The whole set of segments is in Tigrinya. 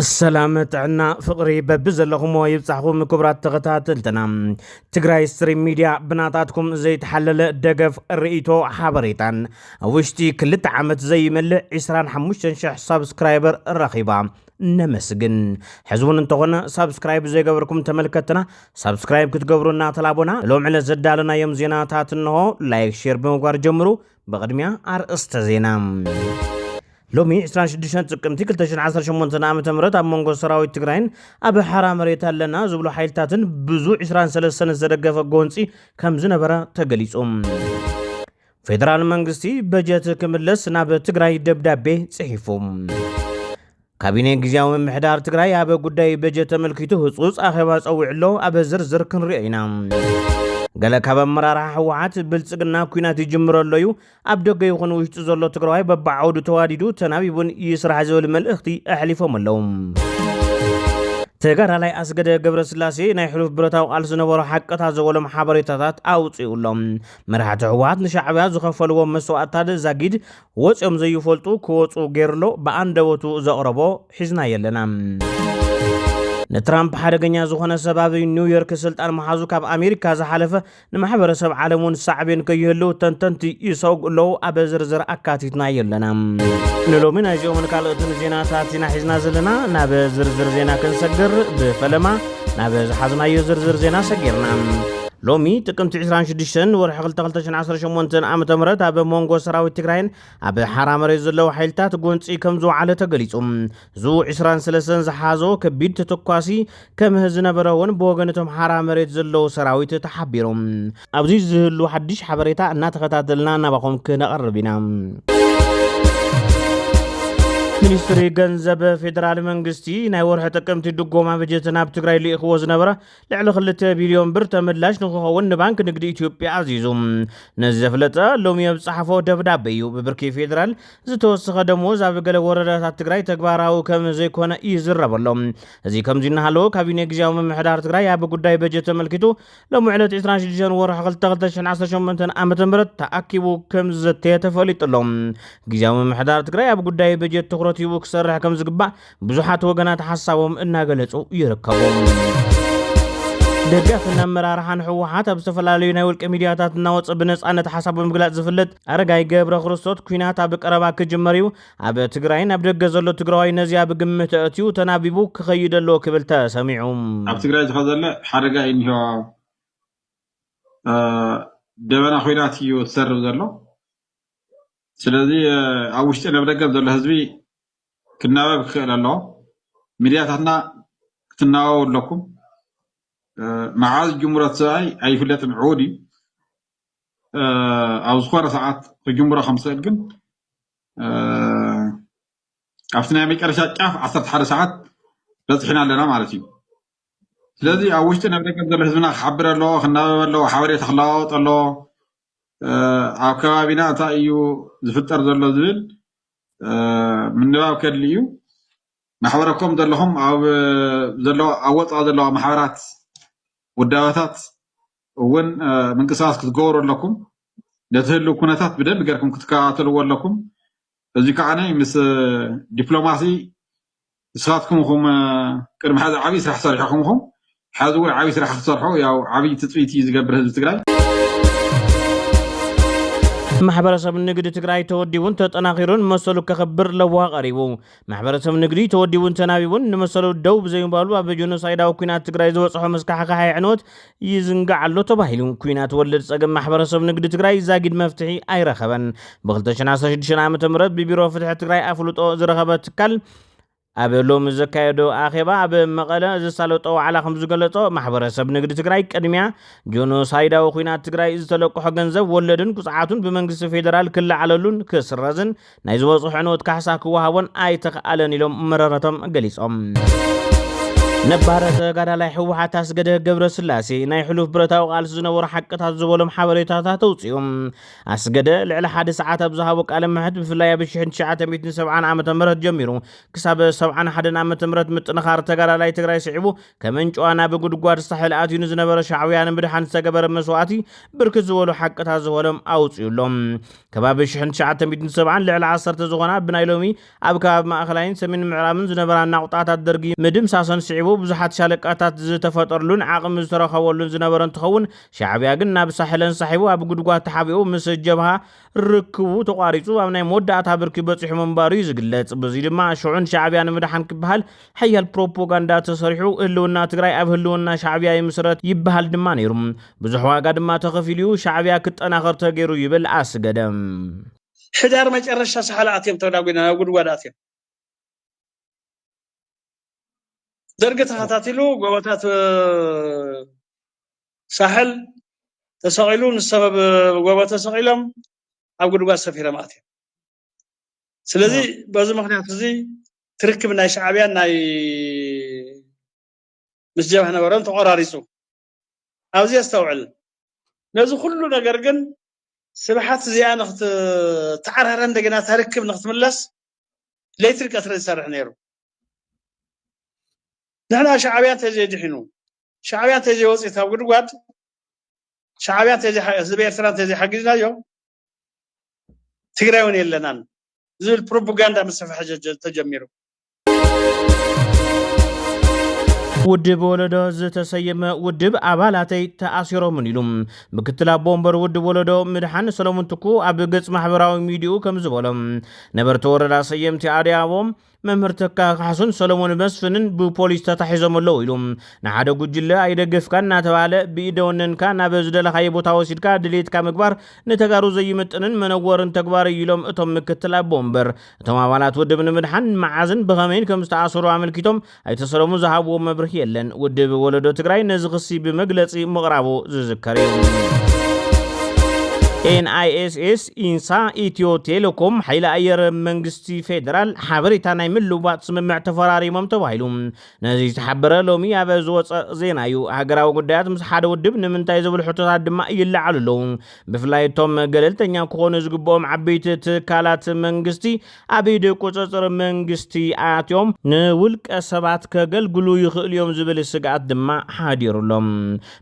السلامة عنا فقري ببزلكم ويبصحكم كبرات تغتاتلتنا تግራይ ستريم ميديا بناتاتكم زي تحلل دقف الرئيتو حابريتان وشتي كلت عمت زي ملع 25 شح سابسكرايبر الرخيبة نمسجن حزبون انتغنا سابسكرايب زي قبركم تملكتنا سابسكرايب كتقبرونا تلابونا لوم على زدالنا يوم زيناتات انه لايك شير بمقوار جمرو بقدميا ارقست زينا لومي 26 تقمتي 2018 عام تمرت اب منغو سراويت تግራይን اب حرا مريت ኣለና ዝብሉ ሓይልታትን ብዙ 23 ሰነ ዘደገፈ ጎንፂ ከም ዝነበረ ተገሊጾም ፌደራል መንግስቲ በጀት ክምለስ ናብ ትግራይ ደብዳቤ ጽሒፎም ካቢኔ ግዚያዊ ምሕዳር ትግራይ ኣብ ጉዳይ በጀት ተመልኪቱ ህጹጽ ኣኼባ ጸውዕሎ ኣብ ዝርዝር ክንርኢና ገለ ካብ ኣመራርሓ ህወሓት ብልጽግና ኩናት ይጅምረለዩ ኣብ ደገ ይኹን ውሽጢ ዘሎ ትግራይ በባዓውዱ ተዋዲዱ ተናቢቡን ይስራሕ ዝብል መልእኽቲ ኣሕሊፎም ኣለዉ ተጋዳላይ ኣስገደ ገብረስላሴ ናይ ሕሉፍ ብረታው ቃል ዝነበሩ ሓቀታት ዘወሎም ሓበሬታታት ኣውፅኡሎም መራሕቲ ህወሓት ንሻዕብያ ዝኸፈልዎ መስዋዕታት ዛጊድ ወፅኦም ዘይፈልጡ ክወፁ ገይርሎ በኣንደበቱ ዘቕረቦ ሒዝና የለና نترامب حدقنيا زخونة سباب نيويورك سلطان محازو كاب أمريكا زحالفة نمحبرسب عالمون صعبين كيهلو تنتنتي يسوق لو أبزرزر أكاتيتنا يلنا نلو من أجيو من كالغتن زيناتاتنا حزنا زلنا نابزرزر زينا كنسقر بفلما نابزحازنا يزرزر زينا سقرنا لومي تقمت 26 ورح قلتشن 18 عام تمرت اب مونغو سراويت تግራይን اب حرا مريت زلو حيلتات ጎንፂ ከም ዝውዓለ ተገሊጾም ዙ 23 ዝሓዞ ከቢድ ተተኳሲ ከም ዝነበረውን በወገነቶም حرا مريت زلو سراويت ተሓቢሮም ኣብዚ ዝህሉ ሓድሽ ሓበሬታ እናተኸታተልና ናባኹም ክነቐርብና ሚኒስትሪ ገንዘብ ፌደራል መንግስቲ ናይ ወርሕ ተቀምቲ ድጎማ በጀት ናብ ትግራይ ሊእኽዎ ዝነበረ ልዕሊ 2 ቢልዮን ብር ተመላሽ ንኽኸውን ንባንክ ንግዲ ኢትዮጵያ ኣዚዙ ነዚ ዘፍለጠ ሎሚ ኣብ ጻሕፎ ደብዳቤ እዩ ብብርኪ ፌደራል ዝተወሰኸ ደሞዝ ኣብ ገለ ወረዳታት ትግራይ ተግባራዊ ከም ዘይኮነ ይዝረበሎ እዚ ከምዚ እናሃለወ ካቢኔ ግዚያዊ ምምሕዳር ትግራይ ኣብ ጉዳይ በጀት ተመልኪቱ ሎሚ ዕለት 26 ወርሒ 2018 ዓመተ ምህረት ተኣኪቡ ከም ዘተየ ተፈሊጡሎ ግዚያዊ ምምሕዳር ትግራይ ኣብ ጉዳይ በጀት ትኩረት ይውክ ሰርሕ ከም ዝግባእ ብዙሓት ወገናት ሓሳቦም እናገለጹ ይርከቡ ደጋፍና መራርሓን ህወሓት ኣብ ዝተፈላለዩ ናይ ውልቀ ሚድያታት እናወጽ ብነጻነት ሓሳብ ብምግላጽ ዝፍለጥ ኣረጋይ ገብረ ክርስቶስ ኩናት ኣብ ቀረባ ክጅመር እዩ ኣብ ትግራይን ኣብ ደገ ዘሎ ትግራዋይ ነዚ ኣብ ግምት ኣእትዩ ተናቢቡ ክኸይደሎ ክብል ተሰሚዑ ኣብ ትግራይ ዝኸዘለ ሓደጋ እንሂዋ ደበና ኩናት እዩ ትሰርብ ዘሎ ስለዚ ኣብ ውሽጢ ናብ ደገ ዘሎ ህዝቢ كنابا بخير الله ملياتنا كتناو لكم معاذ جمهورة ساي أي فلات عودي أو صخرة ساعات في جمهورة 5 لكن عفتنا ميك أرشاد كاف 10 ساعات لازحنا لنا مالتي الذي أوجتنا بدك نقدر حزبنا خبر الله خنابا الله حوالي تخلاط الله أو كوابينا تايو زفتر زلو زبل من نباب كدليو محوركم دلهم او دلو اوطا دلو محورات وداواتات وين من قصاص كتغورو لكم لتهلو كوناتات بدل غيركم كتكاتلو لكم ازي كعني مس دبلوماسي ساتكم هم قدم هذا عبي سرح صرحكم هم حازو عبي سرح صرحو يا عبي تطفيتي زغبر حزب تግራይ محبرسب النقد تግራይ ተወዲውን ተጠናኺሩን መሰሉ ከخبر ለዋቀሪቡ محبرسب النقد ተወዲውን ተናቢውን ንመሰሉ ደው ብዘይባሉ ኣብ ጆኖሳይዳዊ ኩናት ትግራይ ዝወጽሖ መስካሓ ዕኖት ይዝንጋዓሎ ተባሂሉ ኩናት ወለድ ጸገም محبرسب النقد ትግራይ ዛጊድ መፍትሒ ኣይረኸበን ብ2016 ዓመተ ምህረት ብቢሮ ፍትሒ ትግራይ ኣፍልጦ ዝረኸበ ትካል ኣብ ሎም ዘካየዶ ኣኼባ ኣብ መቐለ ዝሳለጦ ዓላ ከም ዝገለጾ ማሕበረሰብ ንግዲ ትግራይ ቅድሚያ ጆኖሳይዳዊ ኩናት ትግራይ ዝተለቆሖ ገንዘብ ወለድን ቁጽዓቱን ብመንግስቲ ፌደራል ክለዓለሉን ክስረዝን ናይ ዝበጽሑ ዕኖት ካሕሳ ክወሃቦን ኣይተኸኣለን ኢሎም መረረቶም ገሊጾም ነባረ ተጋዳላይ ሕወሓት ኣስገደ ገብረ ስላሴ ናይ ሕሉፍ ብረታዊ ቃልሲ ዝነበሩ ሓቅታት ዝበሎም ሓበሬታታት ተውፅኦም ኣስገደ ልዕሊ 1 ሰዓት ኣብ ዝሃቦ ቃለ መሕትት ብፍላይ ኣብ 1970 ዓ.ም ጀሚሩ ክሳብ 71 ዓ.ም ምጥንኻር ተጋዳላይ ትግራይ ስዒቡ ከመንጭዋ ናብ ጉድጓድ ሳሕል ኣትዩ ንዝነበረ ሻዕብያ ንምድሓን ዝተገበረ መስዋዕቲ ብርክት ዝበሉ ሓቅታት ዝበሎም ኣውፅዩሎም ከባቢ 1970 ልዕሊ 10 ዝኾና ብናይ ሎሚ ኣብ ከባቢ ማእኸላይን ሰሜን ምዕራብን ዝነበራ ናቁጣታት ደርጊ ምድምሳሰን ስዒቡ ብዙሓት ሻለቃታት ዝተፈጠሩሉን ዓቕሚ ዝተረኸበሉን ዝነበረ እንትኸውን ሻዕብያ ግን ናብ ሳሕለን ሳሒቡ ኣብ ጉድጓድ ተሓቢኡ ምስ ጀብሃ ርክቡ ተቋሪፁ ኣብ ናይ መወዳእታ ብርኪ በፂሑ ምንባሩ እዩ ዝግለጽ። በዚ ድማ ሽዑን ሻዕብያ ንምድሓን ክበሃል ሓያል ፕሮፓጋንዳ ተሰሪሑ ህልውና ትግራይ ኣብ ህልውና ሻዕብያ ይምስረት ይበሃል ድማ ነይሩ። ብዙሕ ዋጋ ድማ ተኸፊሉ ሻዕብያ ክጠናኸር ተገይሩ ይብል ኣስገደም። ሕዳር መጨረሻ ሳሕል ኣትዮም ተዳጉና ናብ ጉድጓድ ኣትዮም ደርግ ተኸታቲሉ ጎቦታት ሳሕል ተሰቂሉ ንሰበብ ጎቦ ተሰቂሎም ኣብ ጉድጓድ ሰፊሮም ኣትዮም። ስለዚ በዚ ምክንያት እዚ ትርክብ ናይ ሻዕብያ ናይ ምስ ጀብሃ ነበረን ተቆራሪፁ ኣብዚ ያስተውዕል ነዚ ኩሉ ነገር ግን ስብሓት እዚኣ ንኽትዓርህረ እንደገና ተርክብ ንኽትምለስ ለይትን ቀትርን ይሰርሕ ነይሩ። نحن شعبيان تجي دحينو شعبيان تجي وصيت اب غدغاد شعبيان تجي زبير سران تجي حقنا يوم تግራይ ሆነ የለናል ዝል ፕሮፓጋንዳ መስፈሕ ተጀሚሩ ውድብ ወለዶ ዝተሰየመ ውድብ ኣባላተይ ተኣሲሮምን ኢሉም ምክትል ቦምበር ውድብ ወለዶ ምድሓን ሰሎሞን ትኩ ኣብ ገጽ ማሕበራዊ ሚዲኡ ከም ዝበሎም ነበርተ ወረዳ ሰየምቲ ኣድያቦም መምህር ተካ ካሕሱን ሰሎሞን መስፍንን ብፖሊስ ተታሒዞም ኣለዉ ኢሉም ንሓደ ጉጅለ ኣይደግፍካን እናተባለ ብኢደወነንካ ናብ ዝደለኻየ ቦታ ወሲድካ ድሌትካ ምግባር ንተጋሩ ዘይምጥንን መነወርን ተግባር ኢሎም እቶም ምክትል ቦምበር እቶም ኣባላት ውድብ ንምድሓን መዓዝን ብኸመይን ከም ዝተኣሰሩ ኣመልኪቶም ኣይተሰሎሙ ዝሃብዎ መብርሂ የለን። ውድብ ወለዶ ትግራይ ነዚ ክሲ ብመግለፂ ምቕራቡ ዝዝከር እዩ። NISS ኢንሳ ኢትዮ ቴሌኮም ሓይሊ ኣየር መንግስቲ ፌደራል ሓበሬታ ናይ ምልውዋጥ ስምምዕ ተፈራሪሞም ተባሂሉ ነዚ ዝተሓበረ ሎሚ ኣብ ዝወፀ ዜና እዩ። ሃገራዊ ጉዳያት ምስ ሓደ ውድብ ንምንታይ ዝብል ሕቶታት ድማ ይለዓሉ ኣለዉ። ብፍላይ እቶም ገለልተኛ ክኾኑ ዝግብኦም ዓበይቲ ትካላት መንግስቲ ኣብ ኢድ ቁፅፅር መንግስቲ ኣትዮም ንውልቀ ሰባት ከገልግሉ ይኽእሉ እዮም ዝብል ስግኣት ድማ ሓዲሩሎም።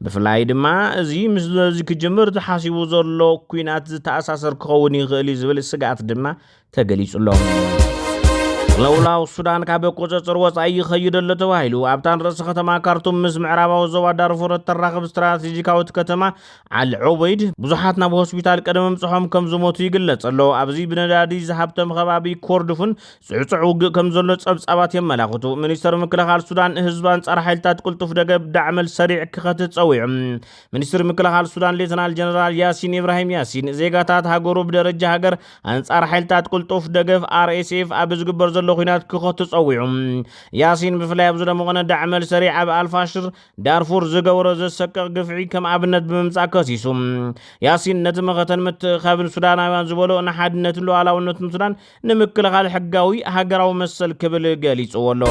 ብፍላይ ድማ እዚ ምስ እዚ ክጅምር ተሓሲቡ ዘሎ ኩናት ዝተኣሳሰር ክኸውን ይኽእል ዝብል ስግኣት ድማ ተገሊጹሎም። ለውላው ሱዳን ካብ ቁፅፅር ወፃኢ ይኸይድ ኣሎ ተባሂሉ ኣብታን ርእሰ ከተማ ካርቱም ምስ ምዕራባዊ ዞባ ዳርፉር ተራኽብ ስትራቴጂካዊት ከተማ አልዑበይድ ብዙሓት ናብ ሆስፒታል ቀደም ምጽሖም ከም ዝሞቱ ይግለጽ ኣሎ። ኣብዚ ብነዳዲ ዝሃብተም ከባቢ ኮርድፉን ጽዕጽዕ ውግእ ከም ዘሎ ጸብጻባት የመላኽቱ። ሚኒስተር ምክልኻል ሱዳን ህዝብ አንጻር ሓይልታት ቁልጡፍ ደገብ ዳዕመል ሰሪዕ ክኸትት ጸዊዑ። ሚኒስትር ምክልኻል ሱዳን ሌተናል ጀነራል ያሲን ኢብራሂም ያሲን ዜጋታት ሃገሩ ብደረጃ ሃገር አንጻር ሓይልታት ቁልጡፍ ደገብ RSF ኣብ ዝግበር ዘሎ ኩናት ክኸቱ ጸዊዑ። ያሲን ብፍላይ ኣብ ዝደመቐነ ዳዕመል ሰሪዕ ኣብ አልፋሽር ዳርፉር ዝገበሮ ዘሰቅቕ ግፍዒ ከም ኣብነት ብምምጻእ ከሲሱ። ያሲን ነቲ መኸተን ምትኻብን ሱዳናውያን ዝበሎ ንሓድነትን ሉዓላውነትን ሱዳን ንምክልኻል ሕጋዊ ሃገራዊ መሰል ክብል ገሊጽዎ ኣሎ።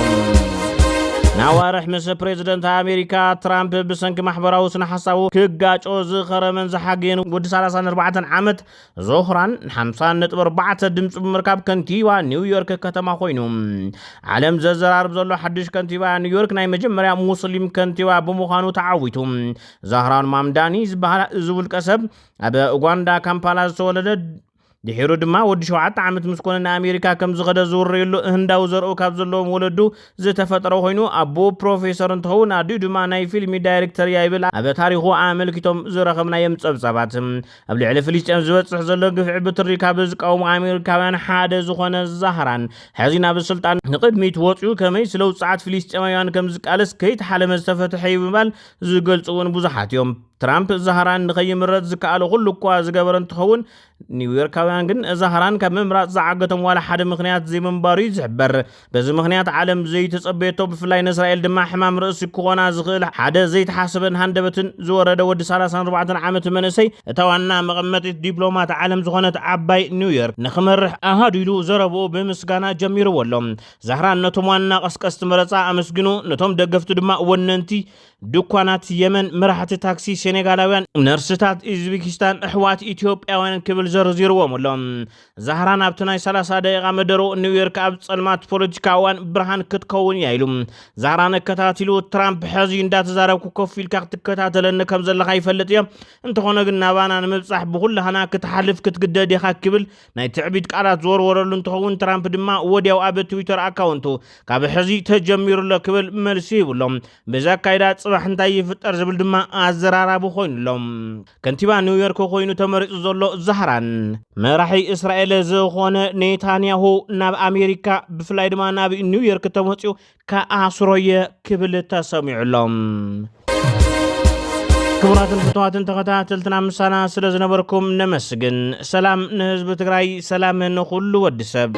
ናዋርሕ ምስ ፕሬዝደንት ኣሜሪካ ትራምፕ ብሰንኪ ማሕበራዊ ስነ ሓሳቡ ክጋጮ ዝኸረመን ዝሓገየን ወዲ 34 ዓመት ዞህራን 50.4 ድምፂ ብምርካብ ከንቲባ ኒውዮርክ ከተማ ኮይኑ ዓለም ዘዘራርብ ዘሎ ሓድሽ ከንቲባ ኒውዮርክ ናይ መጀመርያ ሙስሊም ከንቲባ ብምዃኑ ተዓዊቱ። ዛህራን ማምዳኒ ዝውልቀ ሰብ ኣብ ኡጋንዳ ካምፓላ ዝተወለደ ድሒሩ ድማ ወዲ 7 ዓመት ምስ ኮነ ንኣሜሪካ ከም ዝኸደ ዝውርየሉ ህንዳዊ ዘርኡ ካብ ዘለዎም ወለዱ ዝተፈጠረ ኮይኑ ኣቦ ፕሮፌሰር እንትኸውን ኣዲኡ ድማ ናይ ፊልሚ ዳይሬክተር ይብል ኣብ ታሪኹ ኣመልኪቶም ዝረኸብናዮም ጸብጻባት ኣብ ልዕሊ ፍልስጤም ዝበፅሕ ዘሎ ግፍዒ ብትሪ ካብ ዝቃወሙ ኣሜሪካውያን ሓደ ዝኾነ ዛህራን ሕዚ ናብ ስልጣን ንቅድሚት ወፅኡ ከመይ ስለ ውፅዓት ፍልስጤማውያን ከም ዝቃለስ ከይተሓለመ ዝተፈትሐ ይብል ዝገልጹ እውን ብዙሓት እዮም። ትራምፕ ዛህራን ንኸይምረጥ ዝከኣለ ኩሉ እኳ ዝገበረ እንትኸውን ኒውዮርካውያን ግን ዛህራን ካብ ምምራፅ ዝዓገቶም ዋላ ሓደ ምክንያት ዘይምንባሩ ዝሕበር በዚ ምክንያት ዓለም ዘይተፀበየቶ ብፍላይ ንእስራኤል ድማ ሕማም ርእሲ ክኾና ዝኽእል ሓደ ዘይተሓሰበን ሃንደበትን ዝወረደ ወዲ 34 ዓመት መንእሰይ እታ ዋና መቐመጢት ዲፕሎማት ዓለም ዝኾነት ዓባይ ኒውዮርክ ንኽመርሕ ኣሃዱ ኢሉ ዘረብኡ ብምስጋና ጀሚርዎ ኣሎ ዛህራን ነቶም ዋና ቀስቀስቲ መረፃ ኣመስግኑ ነቶም ደገፍቲ ድማ ወነንቲ ድኳናት የመን መራሕቲ ታክሲ ሴኔጋላውያን ነርስታት ኡዝቤኪስታን ኣሕዋት ኢትዮጵያውያን ክብል ዘርዚርዎም ኣሎ ዛህራን ኣብቲ ናይ 30 ደቂቃ መደሮ ኒውዮርክ ኣብ ጸልማት ፖለቲካውያን ብርሃን ክትከውን እያ ኢሉ ዛህራን ከታቲሉ ትራምፕ ሕዚ እንዳተዛረብኩ ኮፍ ኢልካ ክትከታተለኒ ከም ዘለካ ይፈልጥ እየ እንተኾነ ግን ናባና ንምብፃሕ ብኩልህና ክትሓልፍ ክትግደድ ኢኻ ክብል ናይ ትዕቢት ቃላት ዝወርወረሉ እንትኸውን ትራምፕ ድማ ወዲያው ኣብ ትዊተር ኣካውንቱ ካብ ሕዚ ተጀሚሩሎ ክብል መልሲ ይብሎም በዛ ካይዳ ጽባሕ እንታይ ይፍጠር ዝብል ድማ ኣዘራራቡ ኮይኑሎም ከንቲባ ኒውዮርክ ኮይኑ ተመሪጹ ዘሎ ዛህራን መራሒ እስራኤል ዝኾነ ኔታንያሁ ናብ ኣሜሪካ ብፍላይ ድማ ናብ ኒውዮርክ ተመፂኡ ከኣስሮየ ክብል ተሰሚዑሎም ክቡራትን ፍትዋትን ተኸታተልትና ምሳና ስለ ዝነበርኩም ነመስግን ሰላም ንህዝቢ ትግራይ ሰላም ንኹሉ ወዲ ሰብ